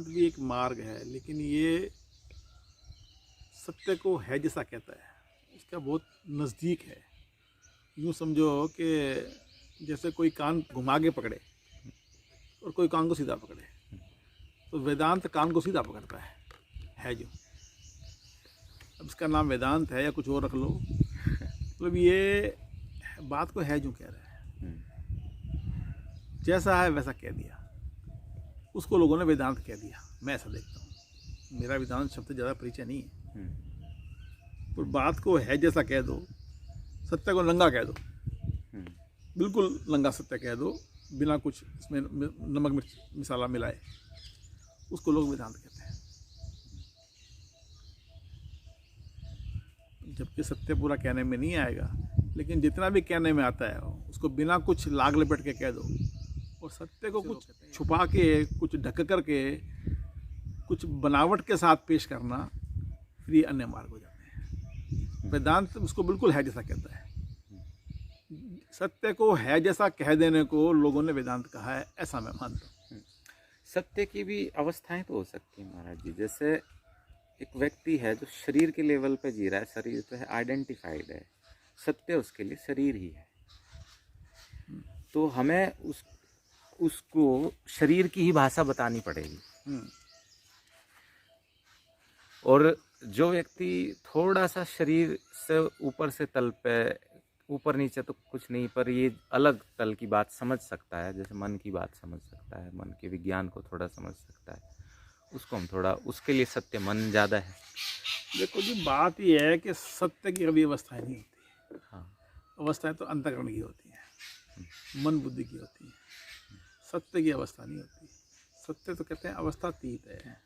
वेदांत भी एक मार्ग है, लेकिन ये सत्य को है जैसा कहता है, इसका बहुत नज़दीक है। यूँ समझो कि जैसे कोई कान घुमा के पकड़े और कोई कान को सीधा पकड़े, तो वेदांत कान को सीधा पकड़ता है जो। अब इसका नाम वेदांत है या कुछ और रख लो, मतलब ये बात को है जो कह रहा है, जैसा है वैसा कह दिया, उसको लोगों ने वेदांत कह दिया। मैं ऐसा देखता हूँ, मेरा वेदांत शब्द ज़्यादा परिचय नहीं है, पर बात को है जैसा कह दो, सत्य को नंगा कह दो, बिल्कुल नंगा सत्य कह दो, बिना कुछ इसमें नमक मिर्च मसाला मिलाए, उसको लोग वेदांत कहते हैं। जबकि सत्य पूरा कहने में नहीं आएगा, लेकिन जितना भी कहने में आता है उसको बिना कुछ लाग लपेट के कह दो, और सत्य को कुछ छुपा के, कुछ ढक करके, कुछ बनावट के साथ पेश करना, फिर ये अन्य मार्ग हो जाते हैं। वेदांत उसको बिल्कुल है जैसा कहता है। सत्य को है जैसा कह देने को लोगों ने वेदांत कहा है, ऐसा मैं मानता हूँ। सत्य की भी अवस्थाएं तो हो सकती हैं महाराज जी। जैसे एक व्यक्ति है जो शरीर के लेवल पे जी रहा है, शरीर तो है, आइडेंटिफाइड है, सत्य उसके लिए शरीर ही है, तो हमें उसको शरीर की ही भाषा बतानी पड़ेगी। और जो व्यक्ति थोड़ा सा शरीर से ऊपर से तल पे, ऊपर नीचे तो कुछ नहीं, पर ये अलग तल की बात समझ सकता है, जैसे मन की बात समझ सकता है, मन के विज्ञान को थोड़ा समझ सकता है, उसको हम थोड़ा, उसके लिए सत्य मन ज़्यादा है। देखो जी, बात यह है कि सत्य की कभी अवस्थाएं नहीं होती। हाँ, अवस्थाएं तो अंतःकरण की होती हैं, मन बुद्धि की होती हैं, सत्य की अवस्था नहीं होती। सत्य तो कहते हैं अवस्थातीत है,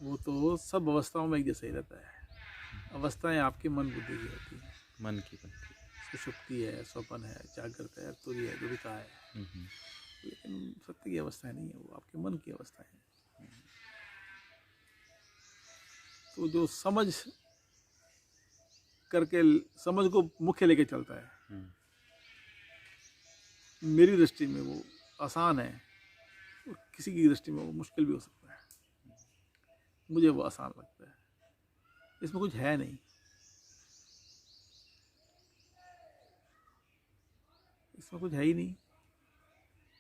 वो तो सब अवस्थाओं में एक जैसा ही रहता है। अवस्थाएं आपकी मन बुद्धि की होती हैं, मन की बनती सुषुप्ति है, स्वप्न है, जागृत है, तुरीय है, दुविता है, लेकिन सत्य की अवस्थाएं नहीं है, वो आपके मन की अवस्थाएं हैं। तो जो समझ करके, समझ को मुख्य लेके चलता है, मेरी दृष्टि में वो आसान है, और किसी की दृष्टि में वो मुश्किल भी हो सकता है। मुझे वो आसान लगता है, इसमें कुछ है नहीं, इसमें कुछ है ही नहीं,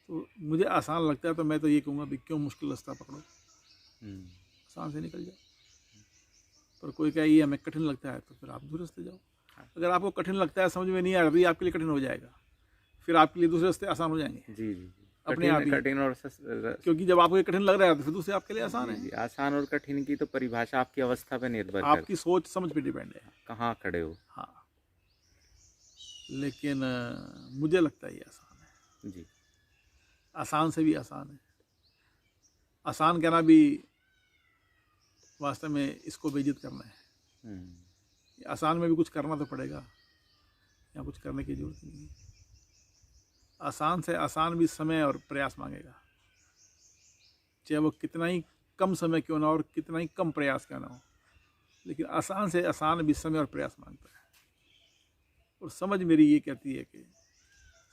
तो मुझे आसान लगता है, तो मैं तो ये कहूँगा भी क्यों मुश्किल रास्ता पकड़ो, आसान से निकल जाओ। पर कोई कहे ये हमें कठिन लगता है, तो फिर आप दूसरे रास्ते जाओ। अगर आपको कठिन लगता है, समझ में नहीं आ रहा, तो ये आपके लिए कठिन हो जाएगा, फिर आपके लिए दूसरे रास्ते आसान हो जाएंगे। जी जी, अपने आप ही, कठिन और क्योंकि जब आपको ये कठिन लग रहा है, तो फिर दूसरे आपके लिए आसान है। आसान और कठिन की तो परिभाषा आपकी अवस्था पे निर्भर करती है, आपकी सोच समझ पे डिपेंड है, कहाँ खड़े हो। हाँ, लेकिन मुझे लगता है ये आसान है जी, आसान से भी आसान है। आसान कहना भी वास्तव में इसको बेइज्जत करना है। आसान में भी कुछ करना तो पड़ेगा, या कुछ करने की जरूरत नहीं है। आसान से आसान भी समय और प्रयास मांगेगा, चाहे वो कितना ही कम समय क्यों ना हो और कितना ही कम प्रयास क्यों ना हो, लेकिन आसान से आसान भी समय और प्रयास मांगता है। और समझ मेरी ये कहती है कि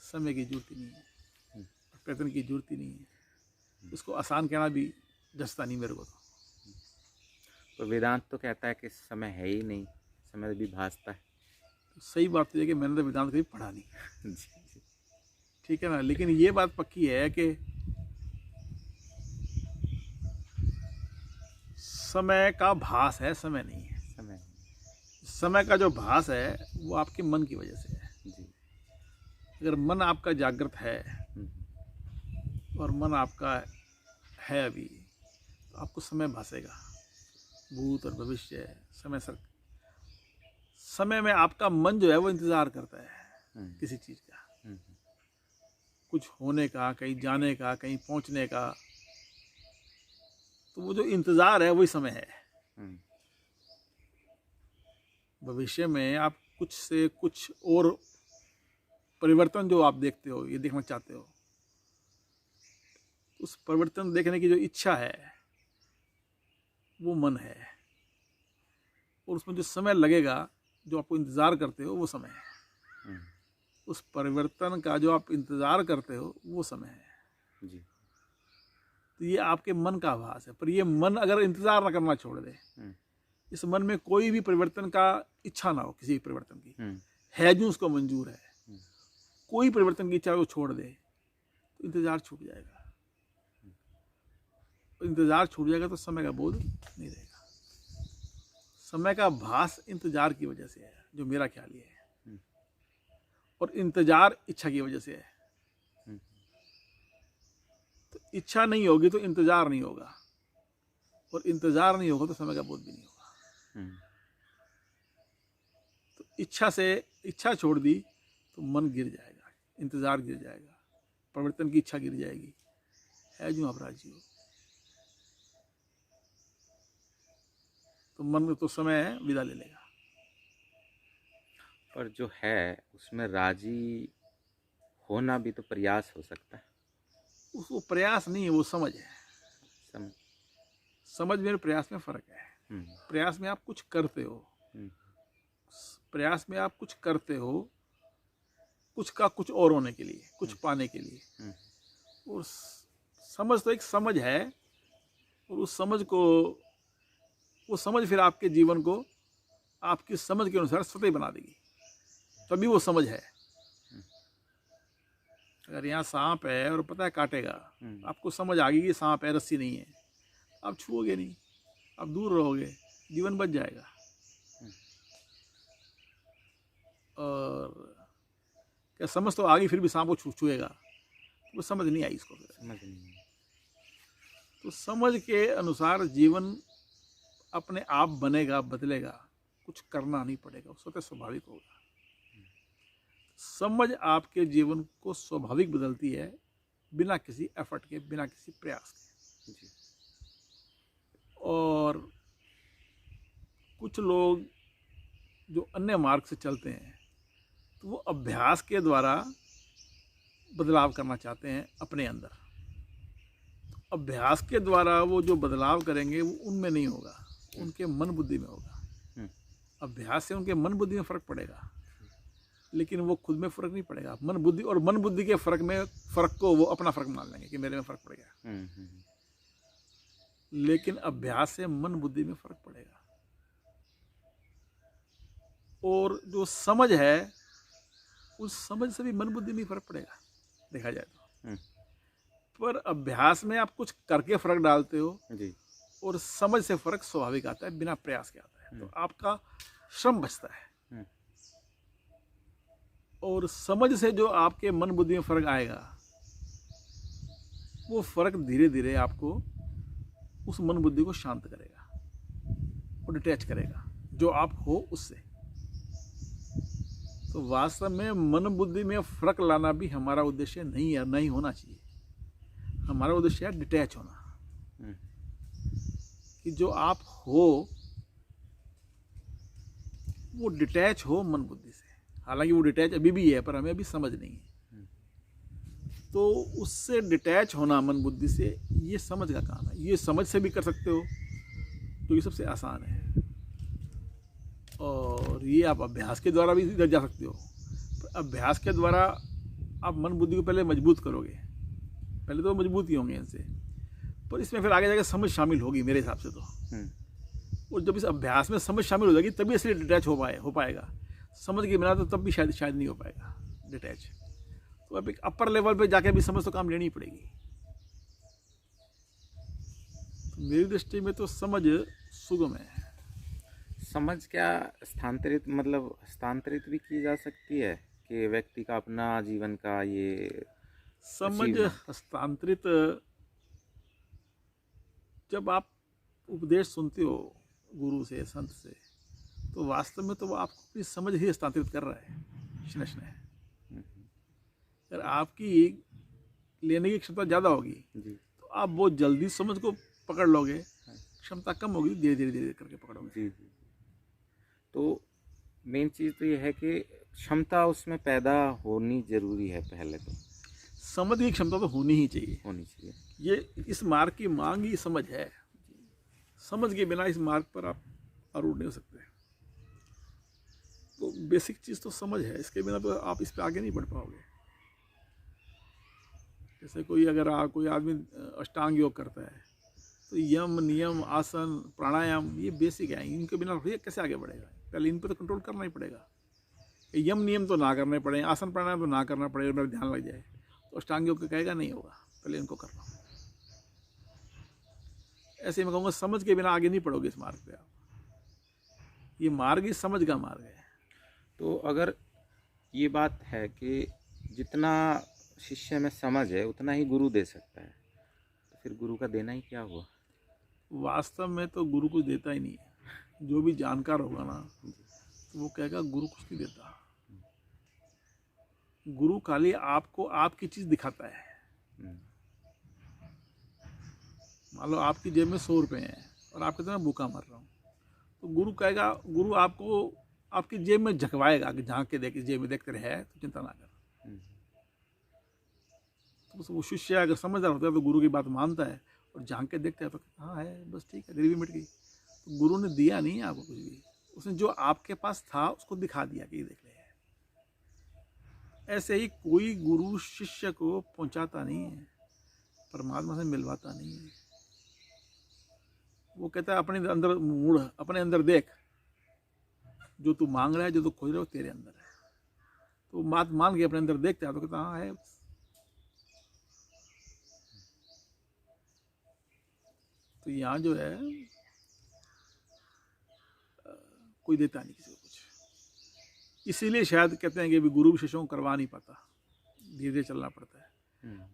समय की जरूरत ही नहीं है, प्रयत्न की जरूरत ही नहीं है। इसको आसान कहना भी जचता नहीं मेरे को। तो वेदांत तो कहता है कि समय है ही नहीं, समय भी भासता है। तो सही बात तो है कि मैंने तो वेदांत कभी पढ़ा नहीं जी जी, ठीक है ना, लेकिन ये बात पक्की है कि समय का भास है, समय नहीं है। समय का जो भास है वो आपके मन की वजह से है जी। अगर मन आपका जागृत है और मन आपका है अभी, तो आपको समय भासेगा, भूत और भविष्य समय सर। समय में आपका मन जो है वो इंतज़ार करता है किसी चीज़ का, कुछ होने का, कहीं जाने का, कहीं पहुंचने का। तो वो जो इंतज़ार है वही समय है। भविष्य में आप कुछ से कुछ और परिवर्तन जो आप देखते हो, ये देखना चाहते हो, उस परिवर्तन देखने की जो इच्छा है वो मन है, और उसमें जो समय लगेगा, जो आपको इंतज़ार करते हो, वो समय है। उस परिवर्तन का जो आप इंतज़ार करते हो वो समय है। जी। तो ये आपके मन का आभास है। पर ये मन अगर इंतजार ना करना छोड़ दे, इस मन में कोई भी परिवर्तन का इच्छा ना हो, किसी भी परिवर्तन की, है जो उसको मंजूर है, कोई परिवर्तन की इच्छा वो छोड़ दे, तो इंतजार छूट जाएगा। इंतजार छूट जाएगा तो समय का बोध नहीं रहेगा। समय का भास इंतजार की वजह से है, जो मेरा ख्याल ये है, और इंतजार इच्छा की वजह से है। तो इच्छा नहीं होगी तो इंतजार नहीं होगा, और इंतजार नहीं होगा तो समय का बोध भी नहीं होगा। तो इच्छा छोड़ दी तो मन गिर जाएगा, इंतजार गिर जाएगा, परिवर्तन की इच्छा गिर जाएगी, है जो आप राजी हो, तो मन तो समय विदा ले लेगा। पर जो है उसमें राजी होना भी तो प्रयास हो सकता है। वो प्रयास नहीं है, वो समझ है। समझ में प्रयास में फर्क है। प्रयास में आप कुछ करते हो, प्रयास में आप कुछ करते हो कुछ का कुछ और होने के लिए, कुछ पाने के लिए। और समझ तो एक समझ है, और उस समझ को, वो समझ फिर आपके जीवन को आपकी समझ के अनुसार सतही बना देगी, तभी वो समझ है। अगर यहाँ सांप है और पता है काटेगा, आपको समझ आ गई कि सांप है, रस्सी नहीं है, आप छुओगे नहीं, आप दूर रहोगे, जीवन बच जाएगा। और क्या समझ तो आ गई, फिर भी सांप को छुएगा, वो समझ नहीं आई इसको। समझ नहीं। तो समझ के अनुसार जीवन अपने आप बनेगा, बदलेगा, कुछ करना नहीं पड़ेगा, वो स्वतः स्वाभाविक होगा। समझ आपके जीवन को स्वाभाविक बदलती है, बिना किसी एफर्ट के, बिना किसी प्रयास के। और कुछ लोग जो अन्य मार्ग से चलते हैं, तो वो अभ्यास के द्वारा बदलाव करना चाहते हैं अपने अंदर। तो अभ्यास के द्वारा वो जो बदलाव करेंगे वो उनमें नहीं होगा, उनके मन बुद्धि में होगा। अभ्यास से उनके मन बुद्धि में फर्क पड़ेगा, लेकिन वो खुद में फर्क नहीं पड़ेगा। मन बुद्धि के फर्क को वो अपना फर्क मान लेंगे कि मेरे में फर्क पड़ गया। लेकिन अभ्यास से मन बुद्धि में फर्क पड़ेगा। और जो समझ है, उस समझ से भी मन बुद्धि में फर्क पड़ेगा, देखा जाए तो। पर अभ्यास में आप कुछ करके फर्क डालते हो जी, और समझ से फर्क स्वाभाविक आता है, बिना प्रयास के आता है। तो आपका श्रम बचता है। और समझ से जो आपके मन बुद्धि में फर्क आएगा, वो फर्क धीरे धीरे आपको उस मन बुद्धि को शांत करेगा और डिटैच करेगा जो आप हो उससे। तो वास्तव में मन बुद्धि में फर्क लाना भी हमारा उद्देश्य नहीं है, नहीं होना चाहिए। हमारा उद्देश्य है डिटैच होना, कि जो आप हो वो डिटैच हो मन बुद्धि से। हालांकि वो डिटैच अभी भी है, पर हमें अभी समझ नहीं है। तो उससे डिटैच होना मन बुद्धि से, ये समझ का काम है। ये समझ से भी कर सकते हो, तो ये सबसे आसान है। और ये आप अभ्यास के द्वारा भी इधर जा सकते हो। अभ्यास के द्वारा आप मन बुद्धि को पहले मजबूत करोगे, पहले तो मजबूत ही होंगे इनसे, पर इसमें फिर आगे जाकर समझ शामिल होगी मेरे हिसाब से तो। और जब इस अभ्यास में समझ शामिल हो जाएगी, तभी इसलिए डिटैच हो पाएगा। समझ के बिना तो तब भी शायद नहीं हो पाएगा डिटैच। तो अब एक अपर लेवल पे जाके भी समझ तो काम लेनी ही पड़ेगी। तो मेरी दृष्टि में तो समझ सुगम है। समझ क्या हस्तांतरित भी की जा सकती है कि व्यक्ति का अपना जीवन का ये समझ हस्तांतरित, जब आप उपदेश सुनते हो गुरु से, संत से, तो वास्तव में तो वो आपको अपनी समझ ही हस्तांतरित कर रहा है, शिनश है। अगर आपकी लेने की क्षमता ज़्यादा होगी तो आप बहुत जल्दी समझ को पकड़ लोगे, क्षमता कम होगी धीरे धीरे करके पकड़ोगे। जी। तो मेन चीज़ तो ये है कि क्षमता उसमें पैदा होनी जरूरी है। पहले तो समझ की क्षमता तो होनी ही चाहिए। ये इस मार्ग की मांग ही समझ है। समझ के बिना इस मार्ग पर आप आरूढ़ नहीं हो सकते। तो बेसिक चीज़ तो समझ है, इसके बिना तो आप इस पे आगे नहीं बढ़ पाओगे। जैसे कोई अगर कोई आदमी अष्टांग योग करता है तो यम नियम आसन प्राणायाम ये बेसिक है, इनके बिना ये कैसे आगे बढ़ेगा? पहले इन पर तो कंट्रोल करना ही पड़ेगा। यम नियम तो ना करने पड़े, आसन प्राणायाम तो ना करना पड़ेगा, मेरा ध्यान लग जाए तो अष्टांग योग कहेगा नहीं होगा, पहले इनको कर लो। ऐसे ही मैं कहूँगा समझ के बिना आगे नहीं पढ़ोगे इस मार्ग पे आप। ये मार्ग इस समझ का मार्ग है। तो अगर ये बात है कि जितना शिष्य में समझ है उतना ही गुरु दे सकता है, तो फिर गुरु का देना ही क्या हुआ? वास्तव में तो गुरु कुछ देता ही नहीं है। जो भी जानकार होगा ना तो वो कहेगा गुरु कुछ नहीं देता। गुरु खाली आपको आपकी चीज दिखाता है। मान लो आपकी जेब में 100 रुपये हैं और आप कहते हैं मैं भूखा मर रहा हूँ, तो गुरु कहेगा, गुरु आपको आपकी जेब में झकवाएगा कि झांक के देख, इस जेब में देख तेरे है तो चिंता ना कर। तो वो शिष्य अगर समझदार होता है तो गुरु की बात मानता है और झांक के देखता है तो हाँ है, बस ठीक है, गरीबी मिट गई। तो गुरु ने दिया नहीं है आपको कुछ भी, उसने जो आपके पास था उसको दिखा दिया कि ये देख ले। ऐसे ही कोई गुरु शिष्य को पहुंचाता नहीं है, परमात्मा से मिलवाता नहीं है। वो कहता है अपने अंदर मूढ़, अपने अंदर देख, जो तू मांग रहा है, जो तू खोज रहा है, तेरे अंदर है। तो बात मान के अपने अंदर देखता है तो कहता हाँ है। तो यहाँ जो है कोई देता नहीं किसी को कुछ। इसीलिए शायद कहते हैं कि भी गुरु शिष्यों को करवा नहीं पाता, धीरे धीरे चलना पड़ता है।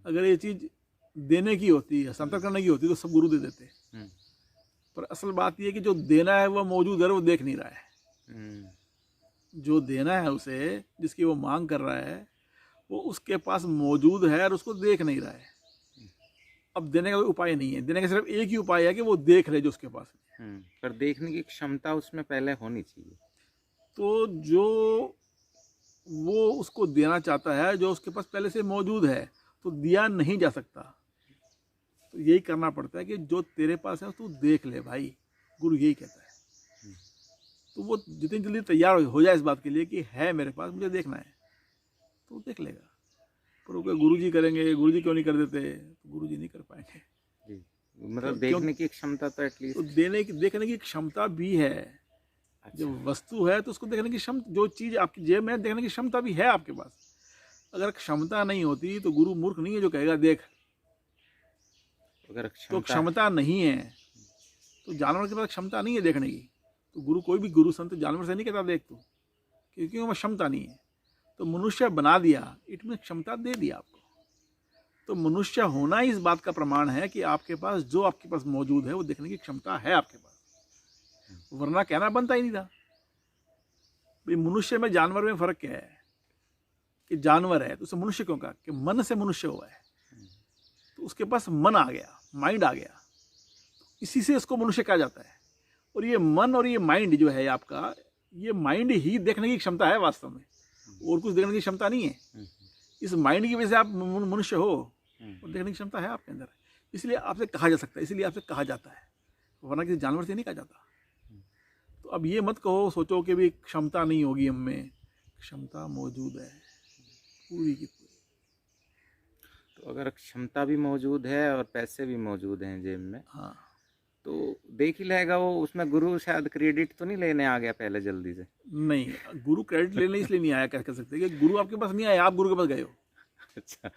अगर ये चीज देने की होती, हस्तांतर करने की होती तो सब गुरु दे देते। पर असल बात ये कि जो देना है वो मौजूद है, वो देख नहीं रहा है। जो देना है उसे, जिसकी वो मांग कर रहा है, वो उसके पास मौजूद है और उसको देख नहीं रहा है। अब देने का कोई उपाय नहीं है, देने का सिर्फ एक ही उपाय है कि वो देख ले जो उसके पास है। पर देखने की क्षमता उसमें पहले होनी चाहिए। तो जो वो उसको देना चाहता है, जो उसके पास पहले से मौजूद है, तो दिया नहीं जा सकता। तो यही करना पड़ता है कि जो तेरे पास है तू देख ले भाई, गुरु यही कहता है। तो वो जितनी जल्दी तैयार हो जाए इस बात के लिए कि है मेरे पास, मुझे देखना है, तो वो देख लेगा। पर वो गुरु जी करेंगे, गुरु जी क्यों नहीं कर देते? तो गुरु जी नहीं कर पाएंगे जी। मतलब देखने की क्षमता तो एटलीस्ट, तो देखने की क्षमता भी है। अच्छा। जो वस्तु है तो उसको देखने की क्षमता, जो चीज आपकी जेब में है देखने की क्षमता भी है आपके पास। अगर क्षमता नहीं होती तो गुरु मूर्ख नहीं है जो कहेगा देख। अगर तो क्षमता नहीं है तो जानवर के पास क्षमता नहीं है देखने की, तो गुरु, कोई भी गुरु संत जानवर से नहीं कहता देख तू, क्योंकि वह क्षमता नहीं है। तो मनुष्य बना दिया, इतनी क्षमता दे दिया आपको। तो मनुष्य होना ही इस बात का प्रमाण है कि आपके पास जो आपके पास मौजूद है वो देखने की क्षमता है आपके पास, वरना कहना बनता ही नहीं था। भाई मनुष्य में जानवर में फर्क क्या है कि जानवर है तो उसे मनुष्य क्यों कहा? कि मन से मनुष्य हुआ है, तो उसके पास मन आ गया, माइंड आ गया, इसी से इसको मनुष्य कहा जाता है। और ये मन और ये माइंड जो है आपका, ये माइंड ही देखने की क्षमता है वास्तव में, और कुछ देखने की क्षमता नहीं है। इस माइंड की वजह से आप मनुष्य हो और देखने की क्षमता है आपके अंदर, इसलिए आपसे कहा जा सकता है, इसलिए आपसे कहा जाता है, वरना किसी जानवर से नहीं कहा जाता। तो अब ये मत कहो, सोचो कि भी क्षमता नहीं होगी हम में, क्षमता मौजूद है पूरी की पूरी। तो अगर क्षमता भी मौजूद है और पैसे भी मौजूद हैं जेब में, हाँ, तो देख ही लेगा वो। उसमें गुरु शायद क्रेडिट तो नहीं लेने आ गया पहले जल्दी से? नहीं, गुरु क्रेडिट लेने इसलिए नहीं आया, कह सकते कि गुरु आपके पास नहीं आया, आप गुरु के पास गए हो। अच्छा,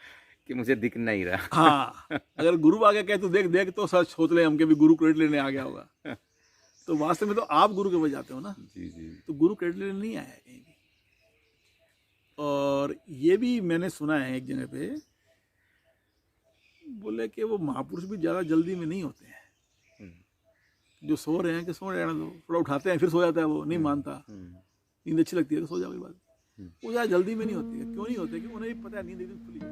कि मुझे दिख नहीं रहा। हाँ, अगर गुरु आ गया कहे तू देख देख, तो सच सोच ले हम कि भी गुरु क्रेडिट लेने आ गया होगा। तो वास्तव में तो आप गुरु के पास जाते हो ना। जी जी। तो गुरु क्रेडिट लेने नहीं आया कहीं भी। और ये भी मैंने सुना है एक जगह पे, बोले कि वो महापुरुष भी ज्यादा जल्दी में नहीं होते हैं। जो सो रहे हैं कि सो रहे हैं, तो थोड़ा उठाते हैं फिर सो जाता है, वो नहीं मानता, नींद अच्छी लगती है तो सो जाओ, बात। वो ज़्यादा जल्दी में नहीं होती है। क्यों नहीं होते? कि उन्हें भी पता है नींद एकदम खुली है।